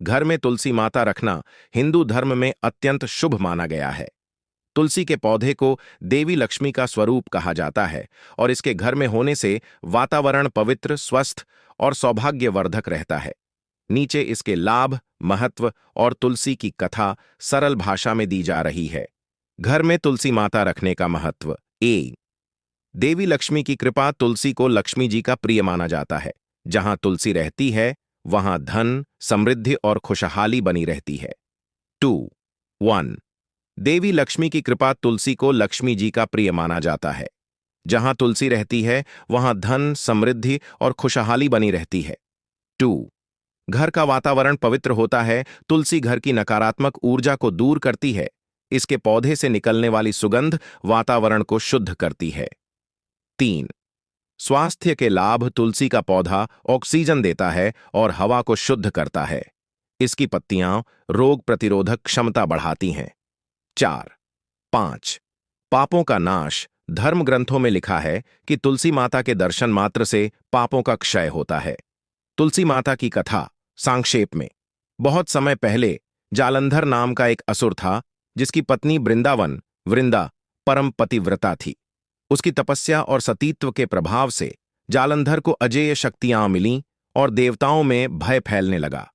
घर में तुलसी माता रखना हिंदू धर्म में अत्यंत शुभ माना गया है। तुलसी के पौधे को देवी लक्ष्मी का स्वरूप कहा जाता है और इसके घर में होने से वातावरण पवित्र, स्वस्थ और सौभाग्यवर्धक रहता है। नीचे इसके लाभ, महत्व और तुलसी की कथा सरल भाषा में दी जा रही है। घर में तुलसी माता रखने का महत्व। देवी लक्ष्मी की कृपा। तुलसी को लक्ष्मी जी का प्रिय माना जाता है। जहां तुलसी रहती है वहां धन, समृद्धि और खुशहाली बनी रहती है। 1 देवी लक्ष्मी की कृपा। तुलसी को लक्ष्मी जी का प्रिय माना जाता है। जहां तुलसी रहती है वहां धन, समृद्धि और खुशहाली बनी रहती है। 2 घर का वातावरण पवित्र होता है। तुलसी घर की नकारात्मक ऊर्जा को दूर करती है। इसके पौधे से निकलने वाली सुगंध वातावरण को शुद्ध करती है। 3 स्वास्थ्य के लाभ। तुलसी का पौधा ऑक्सीजन देता है और हवा को शुद्ध करता है। इसकी पत्तियां रोग प्रतिरोधक क्षमता बढ़ाती हैं। 5 पापों का नाश। धर्म ग्रंथों में लिखा है कि तुलसी माता के दर्शन मात्र से पापों का क्षय होता है। तुलसी माता की कथा संक्षेप में। बहुत समय पहले जालंधर नाम का एक असुर था जिसकी पत्नी वृंदा परम पतिव्रता थी। उसकी तपस्या और सतीत्व के प्रभाव से जालंधर को अजेय शक्तियां मिलीं और देवताओं में भय फैलने लगा।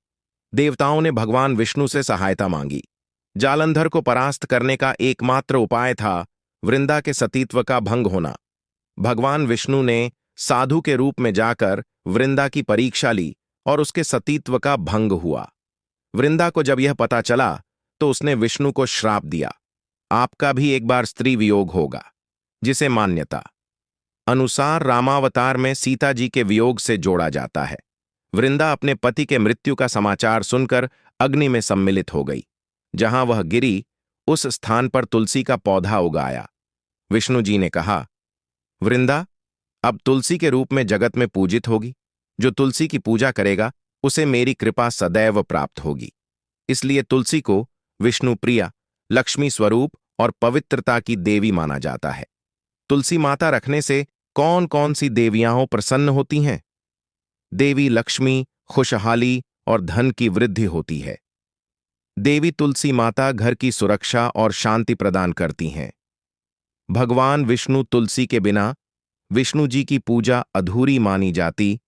देवताओं ने भगवान विष्णु से सहायता मांगी। जालंधर को परास्त करने का एकमात्र उपाय था वृंदा के सतीत्व का भंग होना। भगवान विष्णु ने साधु के रूप में जाकर वृंदा की परीक्षा ली और उसके सतीत्व का भंग हुआ। वृंदा को जब यह पता चला तो उसने विष्णु को श्राप दिया, आपका भी एक बार स्त्री वियोग होगा। जिसे मान्यता अनुसार रामावतार में सीता जी के वियोग से जोड़ा जाता है। वृंदा अपने पति के मृत्यु का समाचार सुनकर अग्नि में सम्मिलित हो गई। जहां वह गिरी उस स्थान पर तुलसी का पौधा उगाया। विष्णु जी ने कहा, वृंदा अब तुलसी के रूप में जगत में पूजित होगी। जो तुलसी की पूजा करेगा उसे मेरी कृपा सदैव प्राप्त होगी। इसलिए तुलसी को विष्णु प्रिया, लक्ष्मी स्वरूप और पवित्रता की देवी माना जाता है। तुलसी माता रखने से कौन कौन सी देवियां प्रसन्न होती हैं? देवी लक्ष्मी, खुशहाली और धन की वृद्धि होती है। देवी तुलसी माता घर की सुरक्षा और शांति प्रदान करती हैं। भगवान विष्णु तुलसी के बिना विष्णु जी की पूजा अधूरी मानी जाती